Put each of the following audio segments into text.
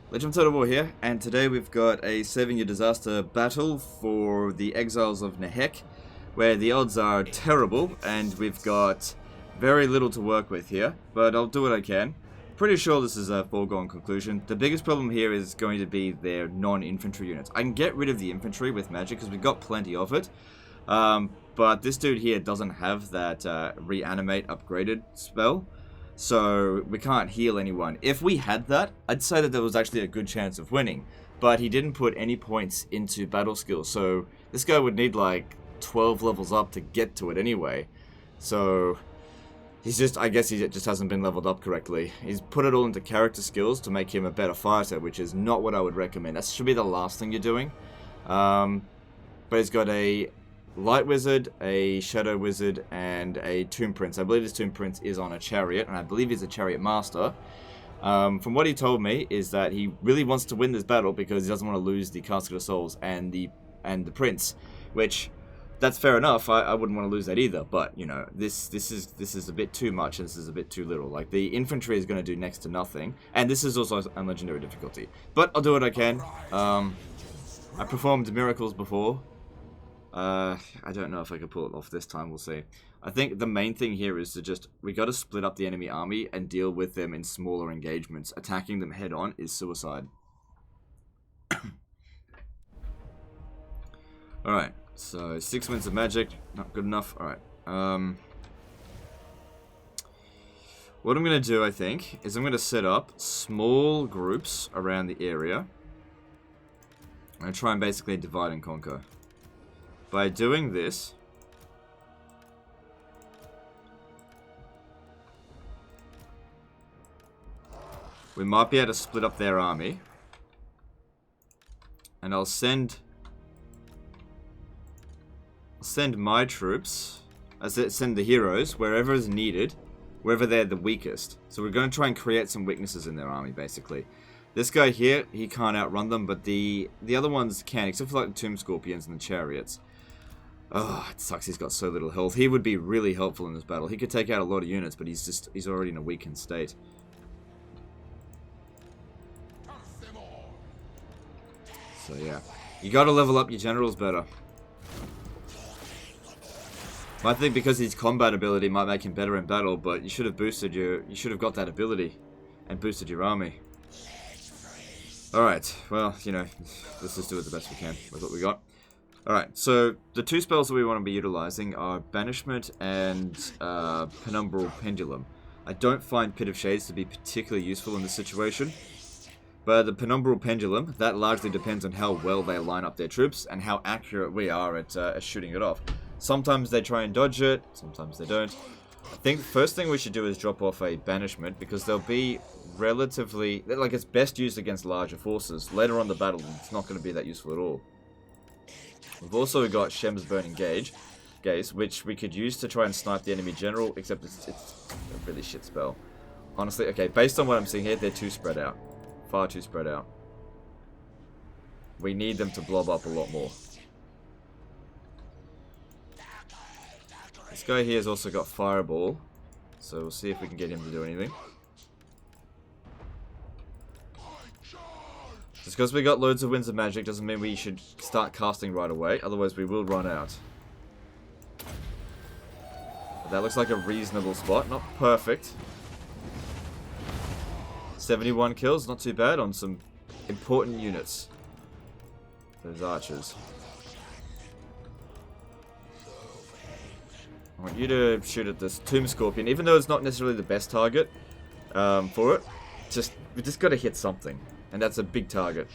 Legend of Total War here, and today we've got a 7-year disaster battle for the Exiles of Nehek, where the odds are terrible, and we've got very little to work with here, but I'll do what I can. Pretty sure this is a foregone conclusion. The biggest problem here is going to be their non-infantry units. I can get rid of the infantry with magic, because we've got plenty of it, but this dude here doesn't have that reanimate upgraded spell. So we can't heal anyone. If we had that, I'd say that there was actually a good chance of winning. But he didn't put any points into battle skills. So this guy would need like 12 levels up to get to it anyway. So I guess he just hasn't been leveled up correctly. He's put it all into character skills to make him a better fighter, which is not what I would recommend. That should be the last thing you're doing. But he's got a Light Wizard, a Shadow Wizard, and a Tomb Prince. I believe this Tomb Prince is on a chariot, and I believe he's a chariot master. From what he told me, is that he really wants to win this battle because he doesn't want to lose the Casket of Souls and the Prince, which that's fair enough. I wouldn't want to lose that either. But you know, this is a bit too much, and this is a bit too little. Like the infantry is going to do next to nothing, and this is also on legendary difficulty. But I'll do what I can. I performed miracles before. I don't know if I can pull it off this time, we'll see. I think the main thing here is we gotta split up the enemy army and deal with them in smaller engagements. Attacking them head on is suicide. Alright, so 6 wins of magic, not good enough. Alright, what I'm gonna do, I think, is I'm gonna set up small groups around the area. I'm gonna try and basically divide and conquer. By doing this, we might be able to split up their army. And I'll send my troops, send the heroes wherever is needed, wherever they're the weakest. So we're going to try and create some weaknesses in their army, basically. This guy here, he can't outrun them, but the other ones can, except for like the Tomb Scorpions and the Chariots. Oh, it sucks he's got so little health. He would be really helpful in this battle. He could take out a lot of units, but he's already in a weakened state. So yeah, you gotta level up your generals better. I think because his combat ability might make him better in battle, but you should have got that ability and boosted your army. Alright, well, you know, let's just do it the best we can with what we got. Alright, so the two spells that we want to be utilizing are Banishment and Penumbral Pendulum. I don't find Pit of Shades to be particularly useful in this situation, but the Penumbral Pendulum, that largely depends on how well they line up their troops and how accurate we are at shooting it off. Sometimes they try and dodge it, sometimes they don't. I think the first thing we should do is drop off a Banishment, because they'll be relatively, like, it's best used against larger forces. Later on in the battle, it's not going to be that useful at all. We've also got Shem's Burning Gaze, which we could use to try and snipe the enemy general, except it's a really shit spell. Honestly, okay, based on what I'm seeing here, they're too spread out. Far too spread out. We need them to blob up a lot more. This guy here has also got Fireball, so we'll see if we can get him to do anything. Just because we got loads of winds of magic doesn't mean we should start casting right away, otherwise we will run out. But that looks like a reasonable spot, not perfect. 71 kills, not too bad on some important units. Those archers. I want you to shoot at this Tomb Scorpion, even though it's not necessarily the best target for it. We just got to hit something. And that's a big target.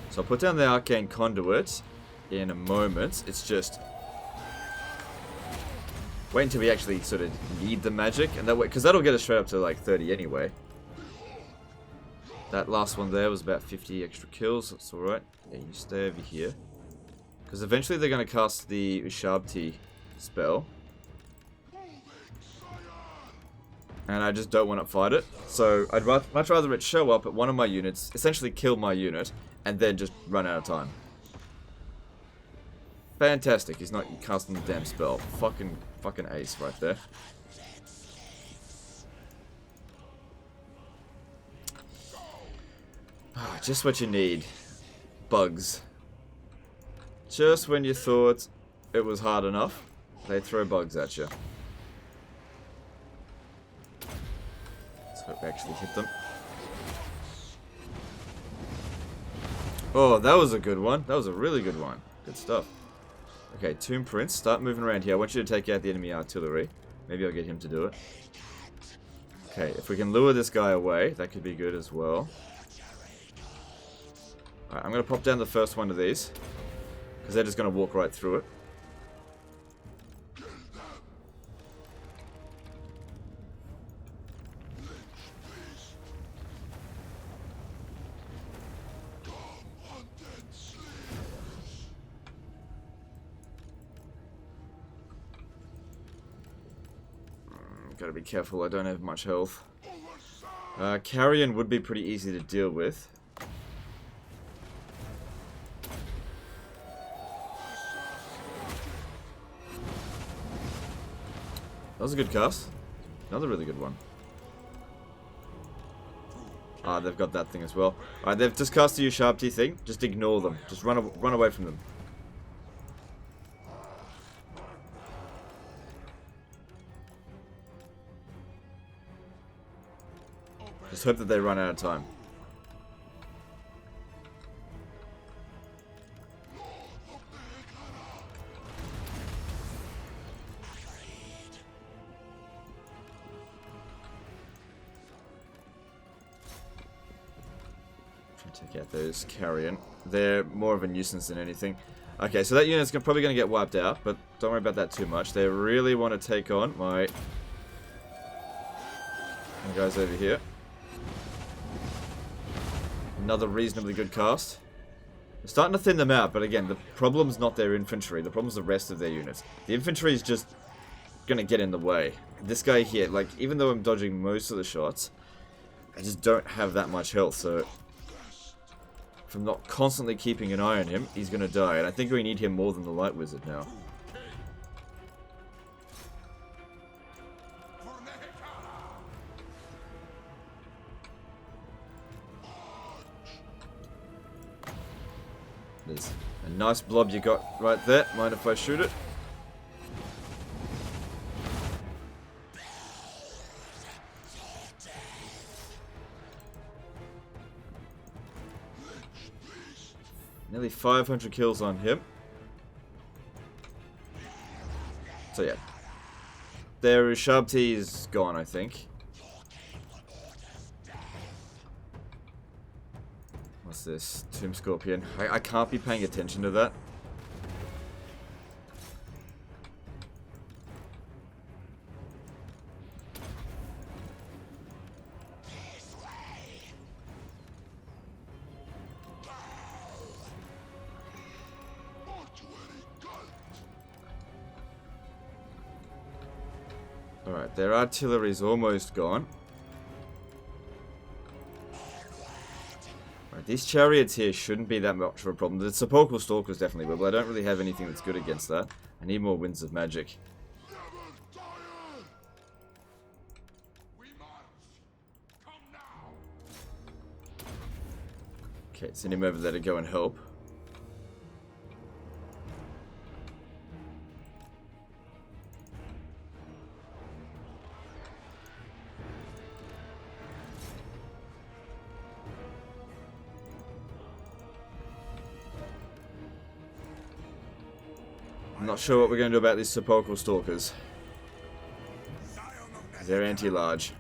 So I'll put down the Arcane Conduit in a moment. It's just wait until we actually sort of need the magic, and that way, because that'll get us straight up to like 30 anyway. That last one there was about 50 extra kills. That's all right. Yeah, you stay over here, because eventually they're going to cast the Ushabti spell. And I just don't want to fight it. So I'd much rather it show up at one of my units, essentially kill my unit, and then just run out of time. Fantastic, he's not casting the damn spell. Fucking ace right there. Oh, just what you need. Bugs. Just when you thought it was hard enough, they throw bugs at you. Let's hope we actually hit them. Oh, that was a good one. That was a really good one. Good stuff. Okay, Tomb Prince, start moving around here. I want you to take out the enemy artillery. Maybe I'll get him to do it. Okay, if we can lure this guy away, that could be good as well. Alright, I'm going to pop down the first one of these. Because they're just going to walk right through it. Gotta be careful, I don't have much health. Carrion would be pretty easy to deal with. That was a good cast. Another really good one. Ah, they've got that thing as well. Alright, they've just cast the sharp T thing. Just ignore them. Just run away from them. Just hope that they run out of time. Take out those carrion. They're more of a nuisance than anything. Okay, so that unit's probably going to get wiped out, but don't worry about that too much. They really want to take on my guys over here. Another reasonably good cast. They're starting to thin them out, but again, the problem's not their infantry. The problem's the rest of their units. The infantry is just going to get in the way. This guy here, like, even though I'm dodging most of the shots, I just don't have that much health, so if I'm not constantly keeping an eye on him, he's going to die. And I think we need him more than the Light Wizard now. There's a nice blob you got right there. Mind if I shoot it? Nearly 500 kills on him. So yeah. Their Shabti is gone, I think. What's this? Tomb Scorpion. I can't be paying attention to that. Alright, their artillery's almost gone. Alright, these chariots here shouldn't be that much of a problem. The sepulchral stalkers definitely will, but I don't really have anything that's good against that. I need more winds of magic. Okay, send him over there to go and help. I'm not sure what we're going to do about these sepulchral stalkers. They're anti-large.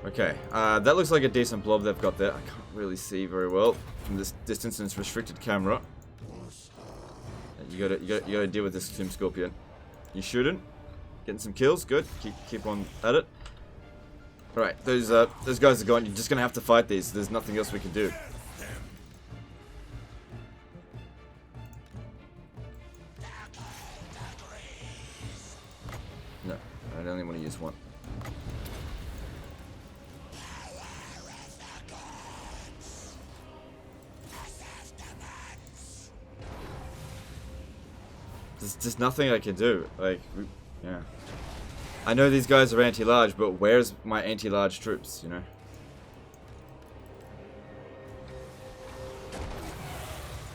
Okay, that looks like a decent blob they've got there. I can't really see very well from this distance and it's restricted camera. You gotta deal with this Tomb Scorpion. You shooting? Getting some kills, good. Keep on at it. Alright, those guys are gone. You're just gonna have to fight these. There's nothing else we can do. No, I only want to use one. There's just nothing I can do. Like, yeah. I know these guys are anti-large, but where's my anti-large troops, you know?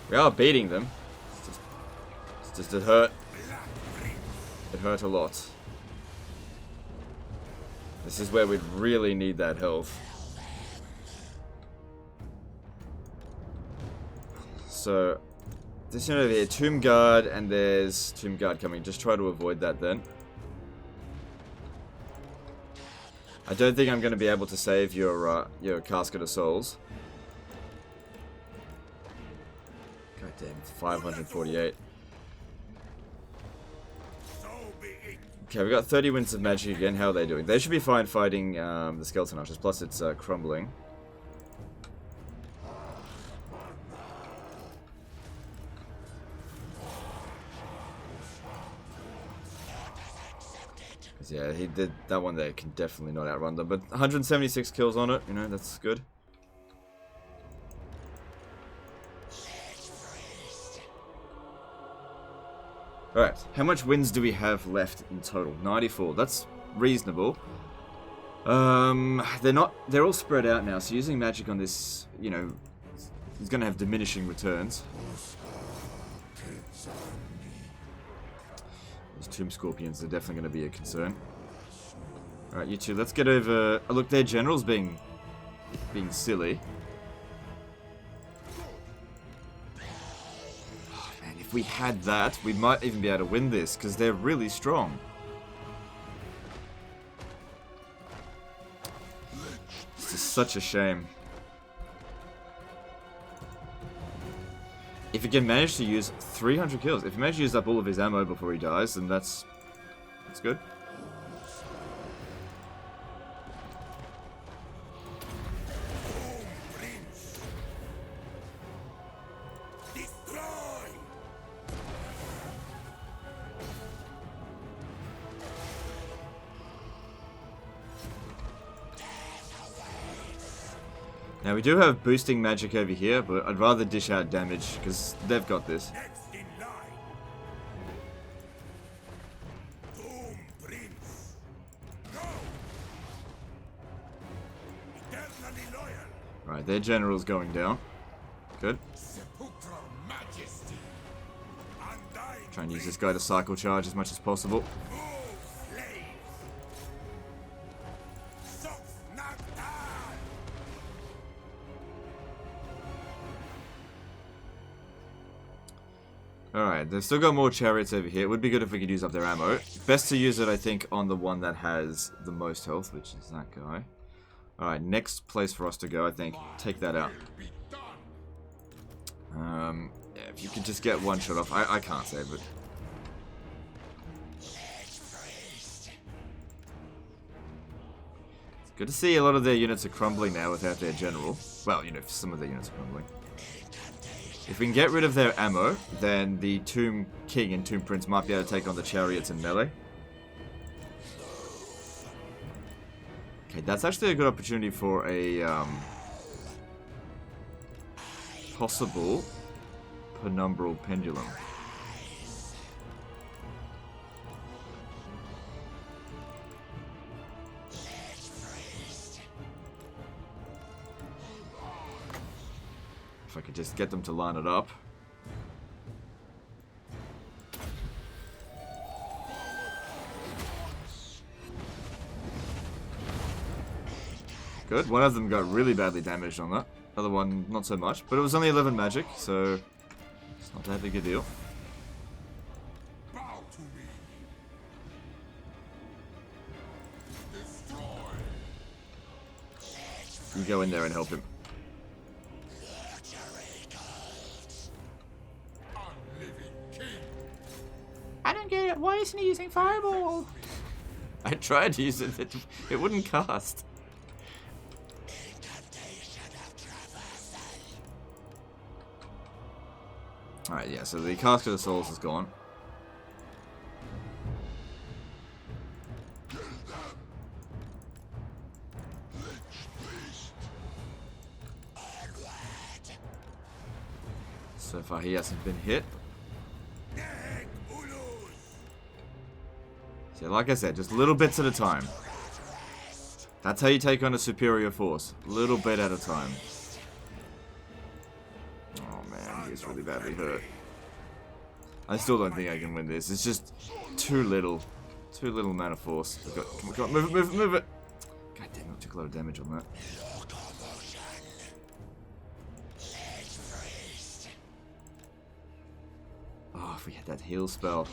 We are beating them. It's just it hurt. It hurt a lot. This is where we'd really need that health. So, this unit over here, Tomb Guard, and there's Tomb Guard coming. Just try to avoid that then. I don't think I'm going to be able to save your Casket of Souls. God damn, 548. Okay, we got 30 Winds of Magic again. How are they doing? They should be fine fighting the Skeleton Archers, plus it's crumbling. Yeah, he did that one there. Can definitely not outrun them, but 176 kills on it. You know, that's good. All right, how much wins do we have left in total? 94. That's reasonable. They're all spread out now. So using magic on this, you know, is going to have diminishing returns. Those Tomb Scorpions are definitely going to be a concern. Alright, you two, let's get over... Oh, look, their general's being silly. Oh, man, if we had that, we might even be able to win this, because they're really strong. This is such a shame. If he can manage to use 300 kills, if he manages to use up all of his ammo before he dies, then that's good. Now we do have boosting magic over here, but I'd rather dish out damage because they've got this. Right, their general's going down. Good. Try and use this guy to cycle charge as much as possible. Alright, they've still got more chariots over here. It would be good if we could use up their ammo. Best to use it, I think, on the one that has the most health, which is that guy. Alright, next place for us to go, I think. Take that out. Yeah, if you could just get one shot off. I can't save it. It's good to see a lot of their units are crumbling now without their general. Well, you know, some of their units are crumbling. If we can get rid of their ammo, then the Tomb King and Tomb Prince might be able to take on the chariots in melee. Okay, that's actually a good opportunity for a possible penumbral pendulum. If I could just get them to line it up. Good. One of them got really badly damaged on that. Other one, not so much. But it was only 11 magic, so it's not that big a deal. You go in there and help him. I don't get it. Why isn't he using Fireball? I tried to use it. It wouldn't cast. Alright, yeah, so the Casket of Souls is gone. So far he hasn't been hit. Like I said, just little bits at a time. That's how you take on a superior force. Little bit at a time. Oh man, he's really badly hurt. I still don't think I can win this. It's just too little. Too little amount of force. Come on, move it, move it, move it! God damn it, I took a lot of damage on that. Oh, if we had that heal spell.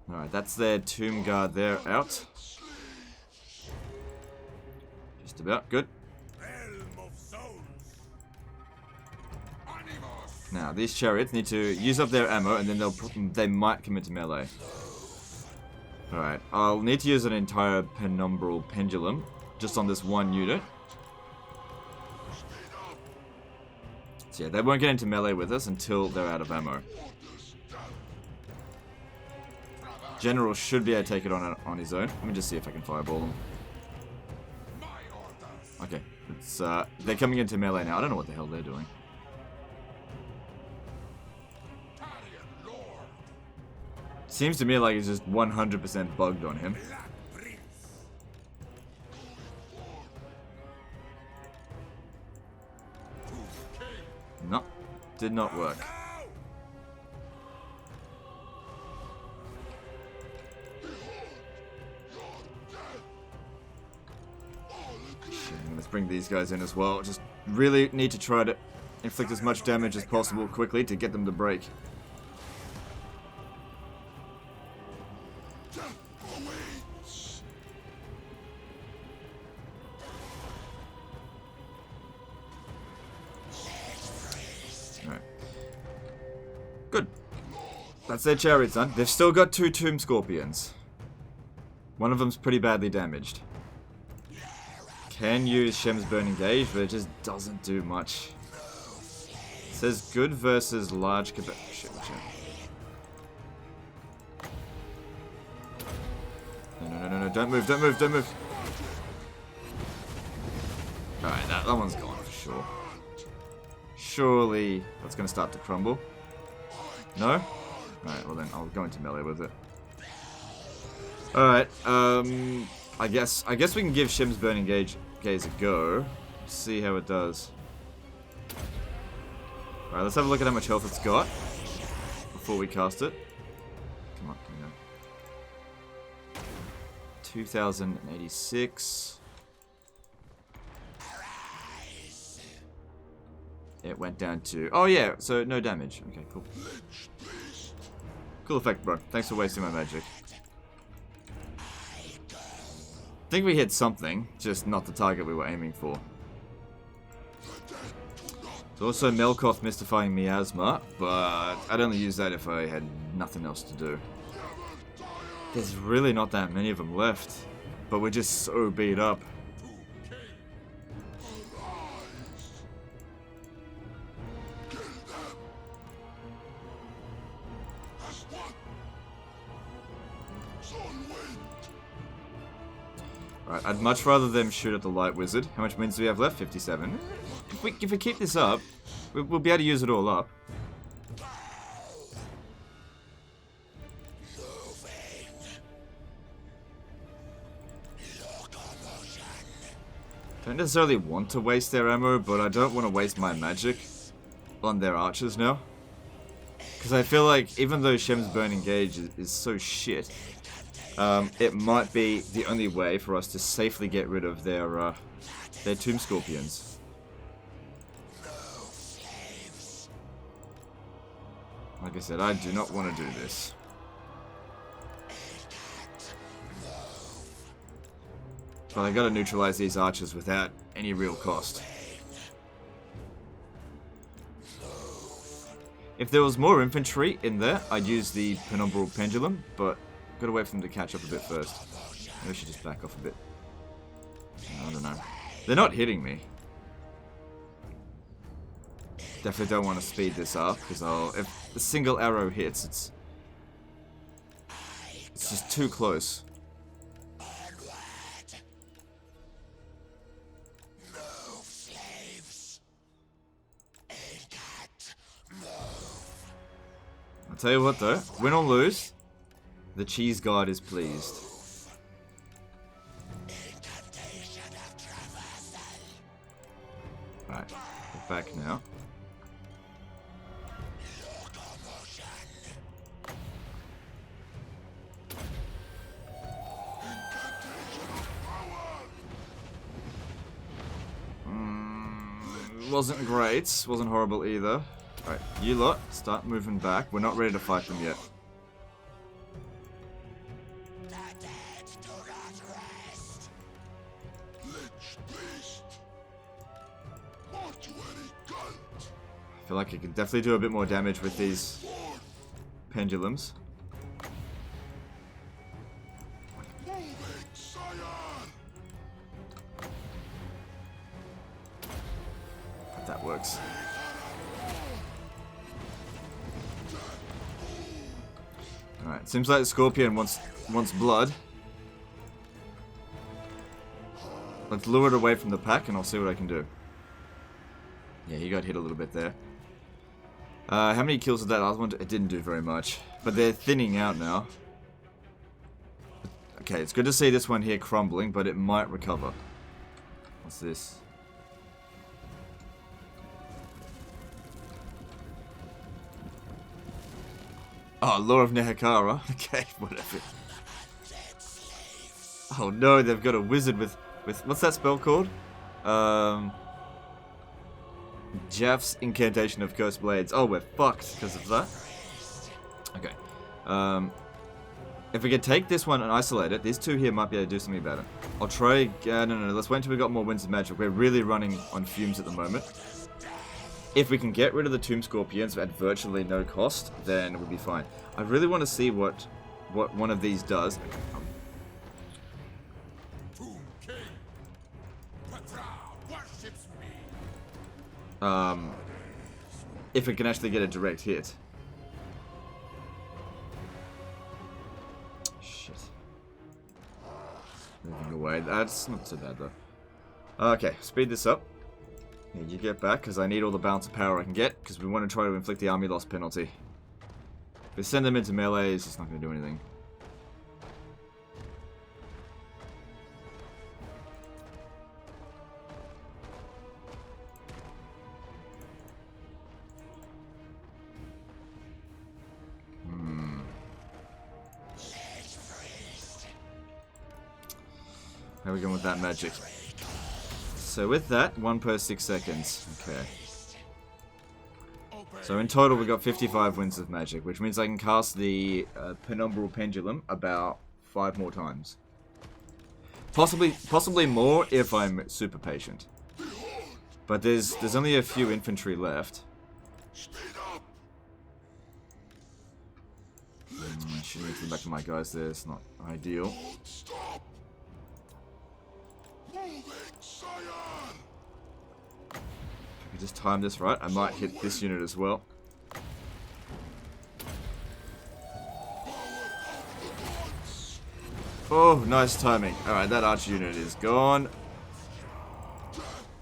Alright, that's their tomb guard there out. Just about, good. Now, these chariots need to use up their ammo and then they might come into melee. Alright, I'll need to use an entire penumbral pendulum just on this one unit. So yeah, they won't get into melee with us until they're out of ammo. General should be able to take it on his own. Let me just see if I can fireball them. Okay, it's they're coming into melee now. I don't know what the hell they're doing. Seems to me like it's just 100% bugged on him. No, did not work. Let's bring these guys in as well. Just really need to try to inflict as much damage as possible quickly to get them to break. Alright. Good. That's their chariots done. They've still got 2 tomb scorpions. One of them's pretty badly damaged. Can use Shem's Burning Gauge, but it just doesn't do much. It says good versus large capacity. Shit, watch out. No, don't move, don't move, don't move. Alright, that one's gone for sure. Surely that's going to start to crumble. No? Alright, well then I'll go into melee with it. Alright, I guess we can give Shem's Burning Gauge a go. See how it does. Alright, let's have a look at how much health it's got before we cast it. Come on, come on. 2086. It went down to... Oh yeah, so no damage. Okay, cool. Cool effect, bro. Thanks for wasting my magic. I think we hit something, just not the target we were aiming for. There's also Melkoth mystifying Miasma, but I'd only use that if I had nothing else to do. There's really not that many of them left, but we're just so beat up. Right, I'd much rather them shoot at the Light Wizard. How much wins do we have left? 57. If we keep this up, we'll be able to use it all up. Don't necessarily want to waste their ammo, but I don't want to waste my magic on their archers now. Because I feel like even though Shem's Burning Gauge is so shit, it might be the only way for us to safely get rid of their tomb scorpions. Like I said, I do not want to do this. But I gotta neutralize these archers without any real cost. If there was more infantry in there, I'd use the Penumbral Pendulum, but gotta wait for them to catch up a bit first. Maybe I should just back off a bit. I don't know. They're not hitting me. Definitely don't want to speed this up, because if a single arrow hits, it's just too close. tell you what though, win or lose, the cheese god is pleased. Alright, get back now. Wasn't great, wasn't horrible either. Alright, you lot, start moving back. We're not ready to fight them yet. I feel like I can definitely do a bit more damage with these pendulums. That works. Alright, seems like the Scorpion wants blood. Let's lure it away from the pack and I'll see what I can do. Yeah, he got hit a little bit there. How many kills did that other one do? It didn't do very much. But they're thinning out now. Okay, it's good to see this one here crumbling, but it might recover. What's this? Oh, Law of Nehekara. Okay, whatever. Oh no, they've got a wizard with what's that spell called? Jeff's Incantation of Cursed Blades. Oh, we're fucked because of that. Okay. If we could take this one and isolate it, these two here might be able to do something better. I'll try... no, let's wait until we got more Winds of Magic. We're really running on fumes at the moment. If we can get rid of the Tomb Scorpions at virtually no cost, then we'll be fine. I really want to see what one of these does. If it can actually get a direct hit. Shit. Moving away. That's not too bad though. Okay, speed this up. Yeah, you get back, because I need all the balance of power I can get, because we want to try to inflict the army loss penalty. If we send them into melee, it's just not going to do anything. How are we going with that magic? So with that, 1 per 6 seconds. Okay. So in total we got 55 Winds of Magic, which means I can cast the Penumbral Pendulum about 5 more times. Possibly more if I'm super patient. But there's only a few infantry left. I should move them back to my guys there, it's not ideal. If we just time this right, I might hit this unit as well. Oh, nice timing. Alright, that archer unit is gone.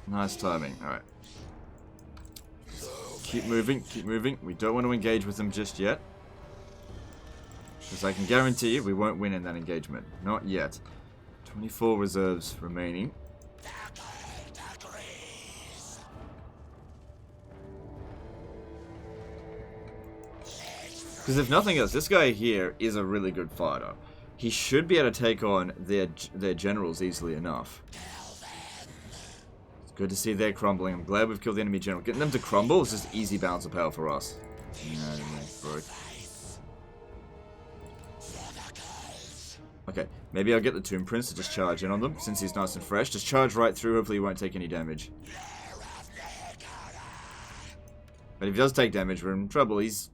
Nice timing. Alright. Keep moving, keep moving. We don't want to engage with them just yet. Because I can guarantee you we won't win in that engagement. Not yet. 24 reserves remaining. Because if nothing else, this guy here is a really good fighter. He should be able to take on their generals easily enough. It's good to see they're crumbling. I'm glad we've killed the enemy general. Getting them to crumble is just easy balance of power for us. Okay, maybe I'll get the Tomb Prince to just charge in on them, since he's nice and fresh. Just charge right through, hopefully he won't take any damage. But if he does take damage, we're in trouble. He's...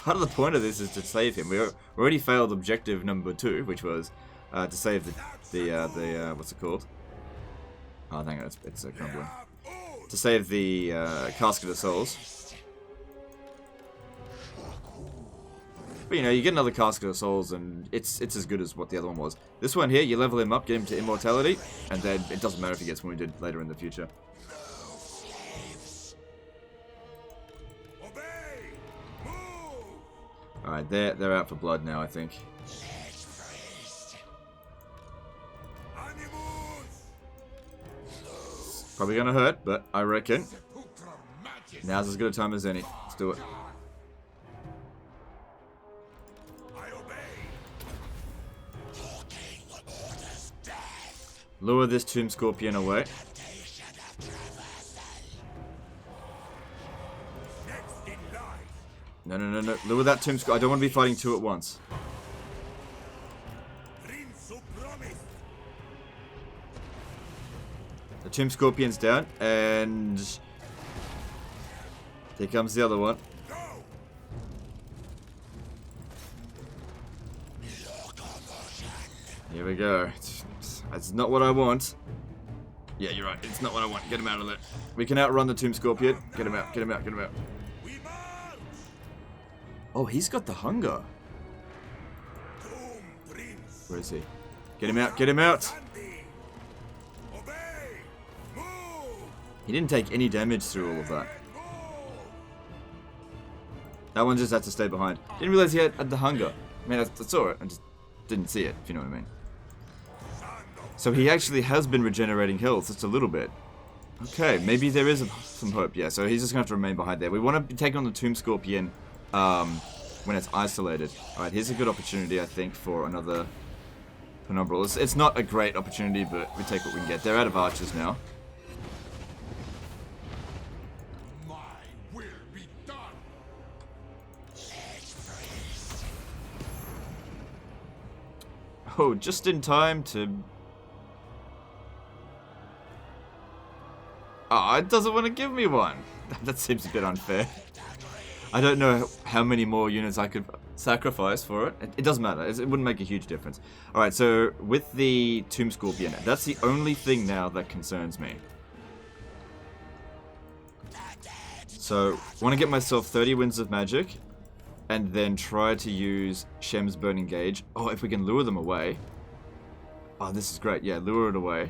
Part of the point of this is to save him. We already failed objective number 2, which was to save the what's it called? Oh, hang on, it's crumbling. To save the Casket of Souls. But you know, you get another Casket of Souls and it's as good as what the other one was. This one here, you level him up, get him to immortality, and then it doesn't matter if he gets wounded later in the future. Alright, they're out for blood now, I think. Probably gonna hurt, but I reckon now's as good a time as any. Let's do it. Lure this Tomb Scorpion away. No, no, no, no. Lure that Tomb Scorpion. I don't want to be fighting two at once. The Tomb Scorpion's down, and here comes the other one. Here we go. That's not what I want. Yeah, you're right. It's not what I want. Get him out of there. We can outrun the Tomb Scorpion. Get him out. Get him out. Get him out. Oh, he's got the hunger. Where is he? Get him out. Get him out. He didn't take any damage through all of that. That one just had to stay behind. Didn't realize he had the hunger. I mean, I saw it. I just didn't see it, if you know what I mean. So he actually has been regenerating health just a little bit. Okay, maybe there is some hope. Yeah, so he's just going to have to remain behind there. We want to be taking on the Tomb Scorpion when it's isolated. Alright, here's a good opportunity, I think, for another Penumbral. It's not a great opportunity, but we take what we can get. They're out of archers now. Oh, just in time to... Oh, it doesn't want to give me one. That seems a bit unfair. I don't know how many more units I could sacrifice for it. It doesn't matter. It wouldn't make a huge difference. Alright, so with the Tomb Scorpion, that's the only thing now that concerns me. So, I want to get myself 30 Winds of Magic, and then try to use Shem's Burning Gauge. Oh, if we can lure them away. Oh, this is great. Yeah, lure it away.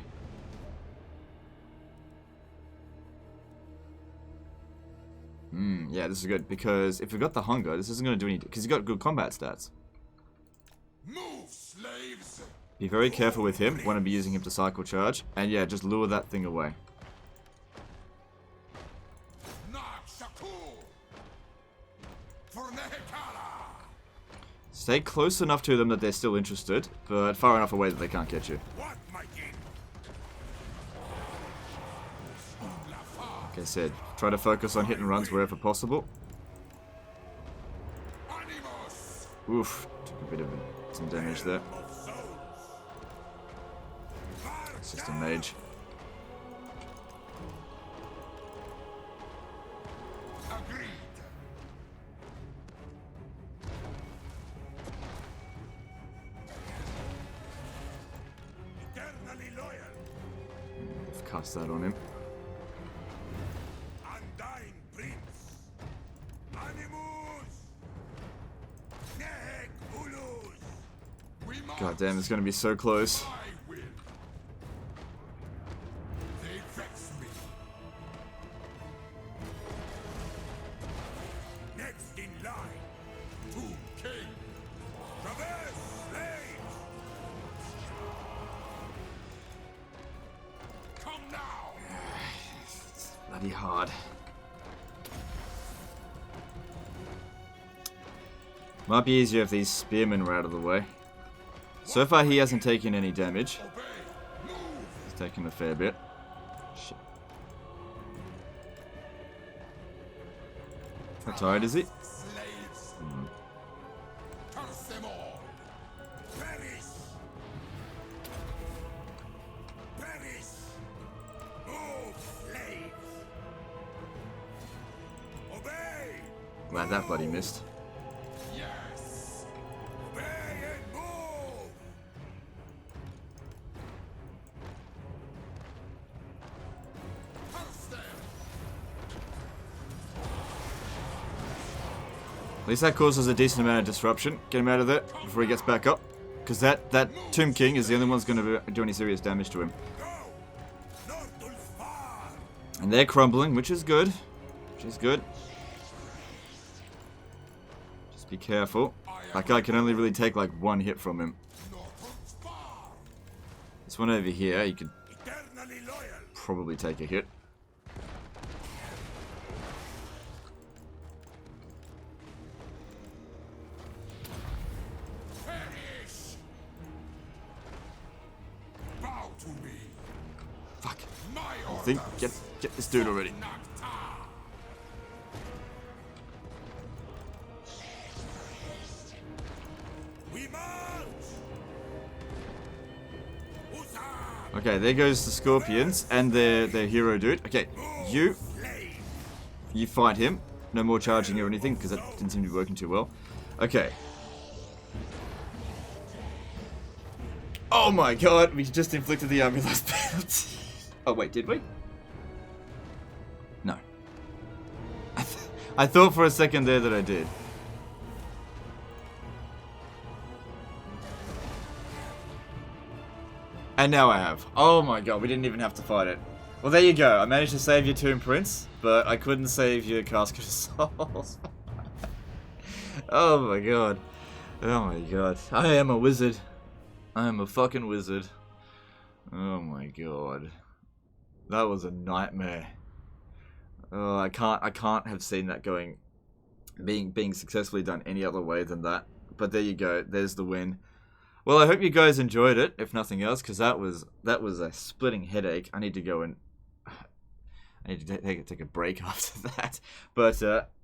Yeah, this is good, because if we've got the hunger, this isn't going to do any... Because he's got good combat stats. Move, slaves. Be very careful with him. Want to be using him to cycle charge. And yeah, just lure that thing away. Stay close enough to them that they're still interested, but far enough away that they can't get you. Like I said, try to focus on hit and runs wherever possible. Oof, took a bit of some damage there. It's just a mage. Cast that on him. God damn, it's gonna be so close. Next in line, Tomb King. Traverse slaves. Come now. It's bloody hard. Might be easier if these spearmen were out of the way. So far, he hasn't taken any damage. He's taken a fair bit. Shit. How tired is he? Wow, that bloody missed. At least that causes a decent amount of disruption. Get him out of there before he gets back up. Because that Tomb King is the only one that's going to do any serious damage to him. And they're crumbling, which is good. Which is good. Just Be careful. That guy can only really take like one hit from him. This one over here, you could probably take a hit. Fuck. I think get this dude already. Okay, there goes the scorpions and their hero dude. Okay, you fight him. No more charging or anything because that didn't seem to be working too well. Okay. Oh my god, we just inflicted the ambulance penalty. Oh wait, did we? No. I thought for a second there that I did. And now I have. Oh my god, we didn't even have to fight it. Well, there you go. I managed to save your Tomb Prince, but I couldn't save your Casket of Souls. Oh my god. Oh my god. I am a wizard. I am a fucking wizard. Oh my god. That was a nightmare. Oh, I can't have seen that being successfully done any other way than that. But there you go. There's the win. Well, I hope you guys enjoyed it, if nothing else, because that was a splitting headache. I need to go and take a break after that. But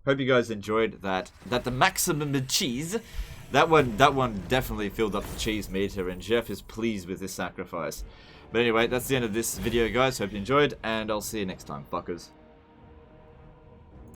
hope you guys enjoyed that. The maximum of cheese. That one definitely filled up the cheese meter, and Jeff is pleased with this sacrifice. But anyway, that's the end of this video, guys. Hope you enjoyed, and I'll see you next time, fuckers.